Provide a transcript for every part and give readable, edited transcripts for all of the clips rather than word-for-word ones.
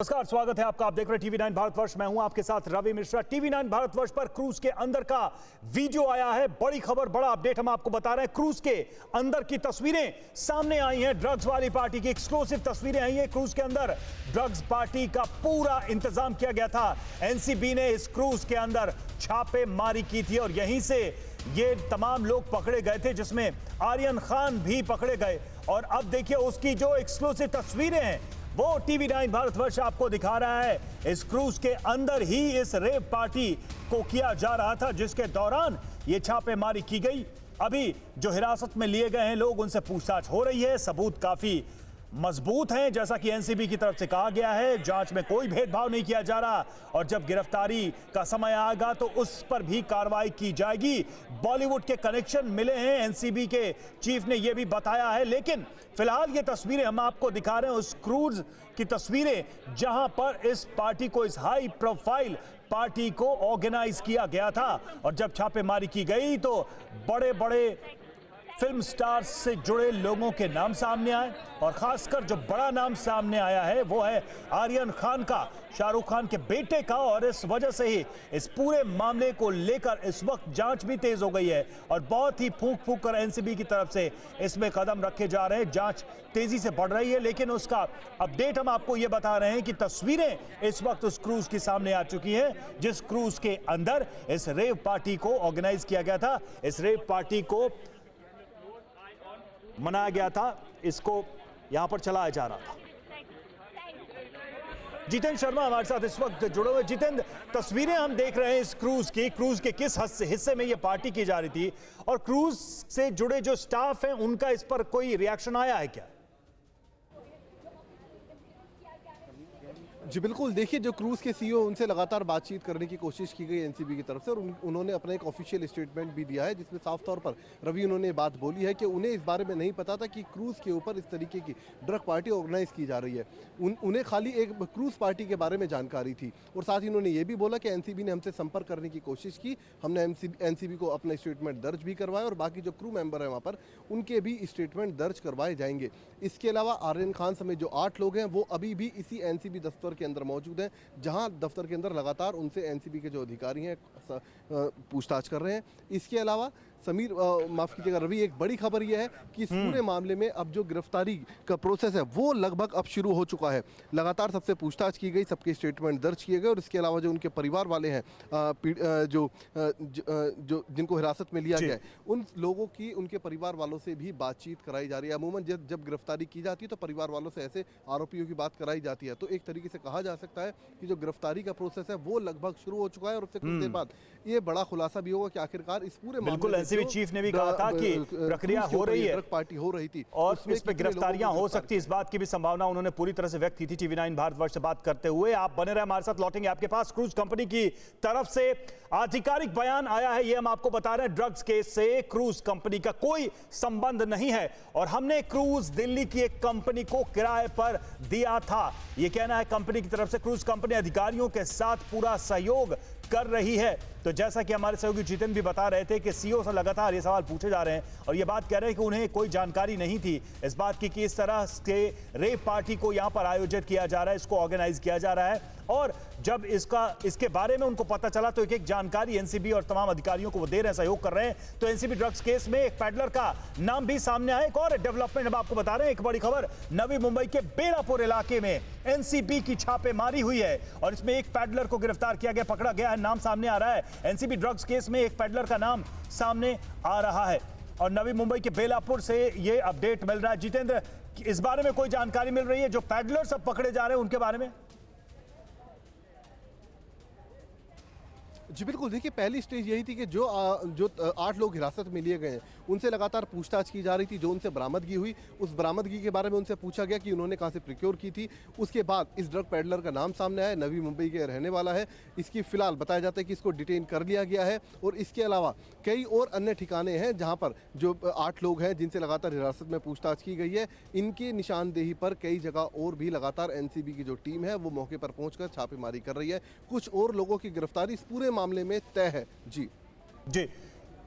नमस्कार, स्वागत है आपका। आप देख रहे हैं टीवी9 भारतवर्ष। मैं हूं आपके साथ रवि मिश्रा। टीवी9 भारतवर्ष पर क्रूज के अंदर का वीडियो आया है। बड़ी खबर, बड़ा अपडेट हम आपको बता रहे हैं। क्रूज के अंदर की तस्वीरें सामने आई हैं। ड्रग्स वाली पार्टी की एक्सक्लूसिव तस्वीरें आई हैं। क्रूज के अंदर ड्रग्स पार्टी का पूरा इंतजाम किया गया था। एनसीबी ने इस क्रूज के अंदर छापेमारी की थी और यहीं से ये तमाम लोग पकड़े गए थे, जिसमें आर्यन खान भी पकड़े गए। और अब देखिए उसकी जो एक्सक्लूसिव तस्वीरें हैं वो टीवी9 भारतवर्ष आपको दिखा रहा है। इस क्रूज के अंदर ही इस रेव पार्टी को किया जा रहा था, जिसके दौरान ये छापेमारी की गई। अभी जो हिरासत में लिए गए हैं लोग, उनसे पूछताछ हो रही है। सबूत काफी मजबूत हैं, जैसा कि एनसीबी की तरफ से कहा गया है। जांच में कोई भेदभाव नहीं किया जा रहा और जब गिरफ्तारी का समय आएगा तो उस पर भी कार्रवाई की जाएगी। बॉलीवुड के कनेक्शन मिले हैं, एनसीबी के चीफ ने यह भी बताया है। लेकिन फिलहाल ये तस्वीरें हम आपको दिखा रहे हैं उस क्रूज की तस्वीरें, जहां पर इस पार्टी को, इस हाई प्रोफाइल पार्टी को ऑर्गेनाइज किया गया था। और जब छापेमारी की गई तो बड़े बड़े फिल्म स्टार्स से जुड़े लोगों के नाम सामने आए और खासकर जो बड़ा नाम सामने आया है वो है आर्यन खान का, शाहरुख खान के बेटे का। और इस वजह से ही इस पूरे मामले को लेकर इस वक्त जांच भी तेज हो गई है और बहुत ही फूंक फूंक कर एनसीबी की तरफ से इसमें कदम रखे जा रहे हैं। जांच तेजी से बढ़ रही है, लेकिन उसका अपडेट हम आपको ये बता रहे हैं कि तस्वीरें इस वक्त उस क्रूज के सामने आ चुकी हैं, जिस क्रूज के अंदर इस रेव पार्टी को ऑर्गेनाइज किया गया था। इस रेव पार्टी को मनाया गया था, इसको यहां पर चलाया जा रहा था। जितेंद्र शर्मा हमारे साथ इस वक्त जुड़े हुए। जितेंद्र, तस्वीरें हम देख रहे हैं इस क्रूज की। क्रूज के किस हिस्से में यह पार्टी की जा रही थी और क्रूज से जुड़े जो स्टाफ हैं उनका इस पर कोई रिएक्शन आया है क्या? जी बिल्कुल, देखिए जो क्रूज के सीईओ, उनसे लगातार बातचीत करने की कोशिश की गई एनसीबी की तरफ से और उन्होंने अपना एक ऑफिशियल स्टेटमेंट भी दिया है, जिसमें साफ तौर पर रवि उन्होंने बात बोली है कि उन्हें इस बारे में नहीं पता था कि क्रूज के ऊपर इस तरीके की ड्रग पार्टी ऑर्गेनाइज की जा रही है। उन्हें खाली एक क्रूज पार्टी के बारे में जानकारी थी और साथ ही उन्होंने ये भी बोला कि एनसीबी ने हमसे संपर्क करने की कोशिश की, हमने एनसीबी को अपना स्टेटमेंट दर्ज भी करवाया और बाकी जो क्रू मेंबर है वहाँ पर उनके भी स्टेटमेंट दर्ज करवाए जाएंगे। इसके अलावा आर्यन खान समेत जो 8 लोग हैं वो अभी भी इसी एनसीबी दफ्तर के अंदर मौजूद हैं, जहां दफ्तर के अंदर लगातार उनसे एनसीबी के जो अधिकारी हैं पूछताछ कर रहे हैं। इसके अलावा समीर, माफ कीजिएगा रवि, एक बड़ी खबर यह है कि इस पूरे मामले में अब जो गिरफ्तारी का प्रोसेस है वो लगभग अब शुरू हो चुका है। लगातार सबसे पूछताछ की गई, सबके स्टेटमेंट दर्ज किए गए और इसके अलावा जो उनके परिवार वाले हैं, जो जिनको हिरासत में लिया गया है, उन लोगों की, उनके परिवार वालों से भी बातचीत कराई जा रही है। अमूमन जब गिरफ्तारी की जाती है तो परिवार वालों से ऐसे आरोपियों की बात कराई जाती है। तो एक तरीके से कहा जा सकता है कि जो गिरफ्तारी का प्रोसेस है वो लगभग शुरू हो चुका है और उससे कुछ देर बाद ये बड़ा खुलासा भी होगा कि आखिरकार इस पूरे बिल्कुल, एनसीबी चीफ ने भी कहा था कि प्रक्रिया हो रही है, पार्टी हो रही थी और इस पे गिरफ्तारियां हो सकती है, इस बात की भी संभावना उन्होंने पूरी तरह से व्यक्त की थी। टीवी9 भारतवर्ष से बात करते हुए आप बने रहे हमारे साथ, लौटेंगे आपके पास। क्रूज कंपनी की तरफ से आधिकारिक बयान आया है, ये हम आपको बता रहे हैं। ड्रग्स केस से क्रूज कंपनी का कोई संबंध नहीं है और हमने क्रूज दिल्ली की एक कंपनी को किराए पर दिया था, ये कहना है कंपनी की तरफ से। क्रूज कंपनी अधिकारियों के साथ पूरा सहयोग कर रही है। तो जैसा कि हमारे सहयोगी जितेंद्र भी बता रहे थे कि सीईओ से लगातार ये सवाल पूछे जा रहे हैं और ये बात कह रहे हैं कि उन्हें कोई जानकारी नहीं थी इस बात की कि इस तरह के रेव पार्टी को यहां पर आयोजित किया जा रहा है, इसको ऑर्गेनाइज किया जा रहा है। और जब इसके बारे में उनको पता चला तो एक जानकारी एनसीबी और तमाम अधिकारियों को वो दे रहे हैं, सहयोग कर रहे हैं। तो एनसीबी ड्रग्स केस में एक पैडलर का नाम भी सामने आया। एक और डेवलपमेंट हम आपको बता रहे हैं, एक बड़ी खबर, नवी मुंबई के बेलापुर इलाके में एनसीबी की छापेमारी हुई है और इसमें एक पैडलर को गिरफ्तार किया गया, पकड़ा गया है, नाम सामने आ रहा है। एनसीबी ड्रग्स केस में एक पैडलर का नाम सामने आ रहा है और नवी मुंबई के बेलापुर से ये अपडेट मिल रहा है। जितेंद्र, इस बारे में कोई जानकारी मिल रही है, जो पैडलर सब पकड़े जा रहे हैं उनके बारे में? जी बिल्कुल, देखिए पहली स्टेज यही थी कि जो 8 लोग हिरासत में लिए गए हैं उनसे लगातार पूछताछ की जा रही थी। जो उनसे बरामदगी हुई, उस बरामदगी के बारे में उनसे पूछा गया कि उन्होंने कहाँ से प्रिक्योर की थी। उसके बाद इस ड्रग पैडलर का नाम सामने आया, नवी मुंबई के रहने वाला है। इसकी फिलहाल बताया जाता है कि इसको डिटेन कर लिया गया है और इसके अलावा कई और अन्य ठिकाने हैं जहाँ पर जो 8 लोग हैं जिनसे लगातार हिरासत में पूछताछ की गई है, इनकी निशानदेही पर कई जगह और भी लगातार एनसीबी की जो टीम है वो मौके पर पहुँचकर छापेमारी कर रही है। कुछ और लोगों की गिरफ्तारी इस पूरे मामले में तय है। जी।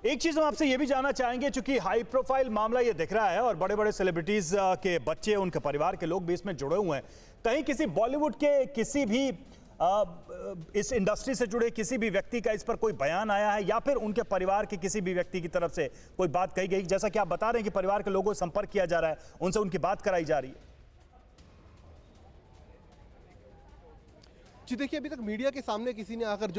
एक चीज हम आपसे ये भी जानना चाहेंगे, चूंकि हाई प्रोफाइल मामला ये दिख रहा है और बड़े बड़े सेलिब्रिटीज के बच्चे, उनके परिवार के लोग भी इसमें जुड़े हुए हैं, कहीं किसी बॉलीवुड के किसी भी इस इंडस्ट्री से जुड़े किसी भी व्यक्ति का इस पर कोई बयान आया है या फिर उनके परिवार के किसी भी व्यक्ति की तरफ से कोई बात कही गई? जैसा कि आप बता रहे हैं कि परिवार के लोगों से संपर्क किया जा रहा है, उनसे उनकी बात कराई जा रही है। जी देखिए, अभी तक मीडिया के सामने किसी ने आकर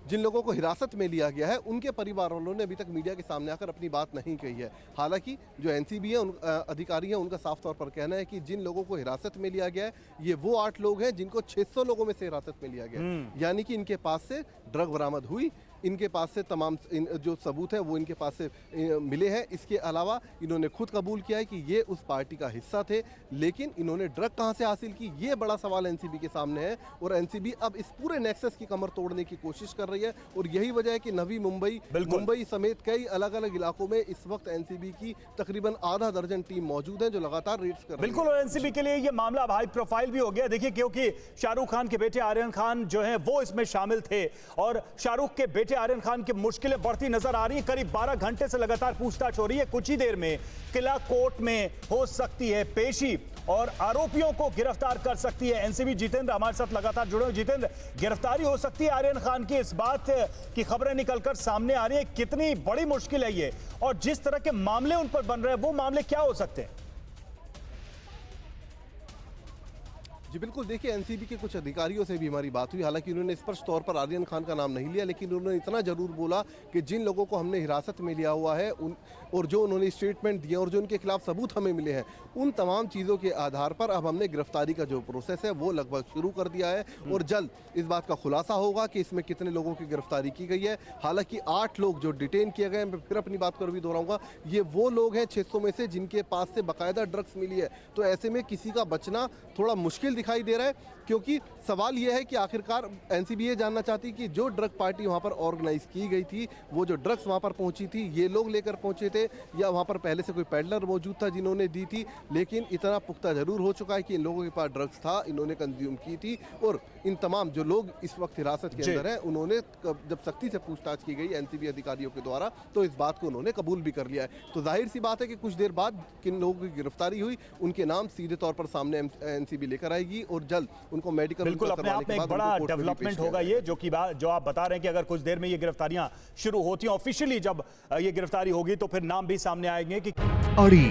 जिन लोगों को हिरासत में लिया गया है उनके परिवार वालों ने अभी तक मीडिया के सामने आकर अपनी बात नहीं कही है। हालांकि जो एनसीबी है अधिकारी हैं, उनका साफ तौर पर कहना है कि जिन लोगों को हिरासत में लिया गया है ये वो 8 लोग हैं जिनको 600 लोगों में से हिरासत में लिया गया है। यानी कि इनके पास से ड्रग बरामद हुई, इनके पास से तमाम जो सबूत है वो इनके पास से मिले हैं। इसके अलावा इन्होंने खुद कबूल किया है कि ये उस पार्टी का हिस्सा थे, लेकिन इन्होंने ड्रग कहां से हासिल की, ये बड़ा सवाल एनसीबी के सामने है। और एनसीबी अब इस पूरे नेक्सस की कमर तोड़ने की कोशिश कर रही है और यही वजह है कि नवी मुंबई समेत कई अलग अलग इलाकों में इस वक्त एनसीबी की तकरीबन आधा दर्जन टीम मौजूद है जो लगातार रेड्स कर रही है। बिल्कुल, और एनसीबी के लिए ये मामला हाई प्रोफाइल भी हो गया। देखिए, क्योंकि शाहरुख खान के बेटे आर्यन खान जो है वो इसमें शामिल थे और शाहरुख के बेटे आर्यन खान की मुश्किलें बढ़ती नजर आ रही है। करीब 12 घंटे से लगातार पूछताछ हो रही है। कुछ ही देर में किला कोर्ट में हो सकती है पेशी और आरोपियों को गिरफ्तार कर सकती है एनसीबी। जितेंद्र हमारे साथ लगातार जुड़े हुए। जितेंद्र, गिरफ्तारी हो सकती है आर्यन खान की, इस बात की खबरें निकलकर सामने आ रही है, कितनी बड़ी मुश्किल है ये, और जिस तरह के मामले उन पर बन रहे हैं वो मामले क्या हो सकते हैं? जी बिल्कुल, देखिए एनसीबी के कुछ अधिकारियों से भी हमारी बात हुई। हालांकि उन्होंने स्पष्ट तौर पर आर्यन खान का नाम नहीं लिया, लेकिन उन्होंने इतना जरूर बोला कि जिन लोगों को हमने हिरासत में लिया हुआ है और जो उन्होंने स्टेटमेंट दिए और जो उनके खिलाफ सबूत हमें मिले हैं, उन तमाम चीज़ों के आधार पर अब हमने गिरफ्तारी का जो प्रोसेस है वो लगभग शुरू कर दिया है और जल्द इस बात का खुलासा होगा कि इसमें कितने लोगों की गिरफ्तारी की गई है। हालांकि 8 लोग जो डिटेन किए गए, मैं फिर अपनी बात को भी दोहराऊंगा, ये वो लोग हैं 600 में से जिनके पास से बाकायदा ड्रग्स मिली है। तो ऐसे में किसी का बचना थोड़ा मुश्किल दिखाई दे रहा है, क्योंकि सवाल यह है कि आखिरकार एनसीबी ये जानना चाहती कि जो ड्रग पार्टी वहां पर ऑर्गेनाइज की गई थी, वो जो ड्रग्स वहां पर पहुंची थी, ये लोग लेकर पहुंचे थे या वहां पर पहले से कोई पेडलर मौजूद था जिन्होंने दी थी। लेकिन इतना पुख्ता जरूर हो चुका है कि इन लोगों के पास ड्रग्स था, इन्होंने कंज्यूम की थी और इन तमाम जो लोग इस वक्त हिरासत के अंदर हैं, उन्होंने जब सख्ती से पूछताछ की गई एनसीबी अधिकारियों के द्वारा तो इस बात को उन्होंने कबूल भी कर लिया है। तो जाहिर सी बात है कि कुछ देर बाद किन लोगों की गिरफ्तारी हुई, उनके नाम सीधे तौर पर सामने एनसीबी लेकर आएगी और जल्द उनको मेडिकल बिल्कुल अपने आप में एक बड़ा डेवलपमेंट होगा ये, जो कि जो आप बता रहे हैं कि अगर कुछ देर में ये गिरफ्तारियां शुरू होती हैं ऑफिशियली, जब ये गिरफ्तारी होगी तो फिर नाम भी सामने आएंगे कि अड़ी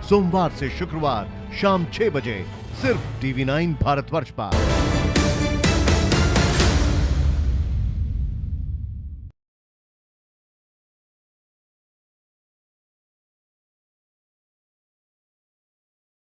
सोमवार से शुक्रवार शाम 6 बजे सिर्फ TV9 भारतवर्ष पर।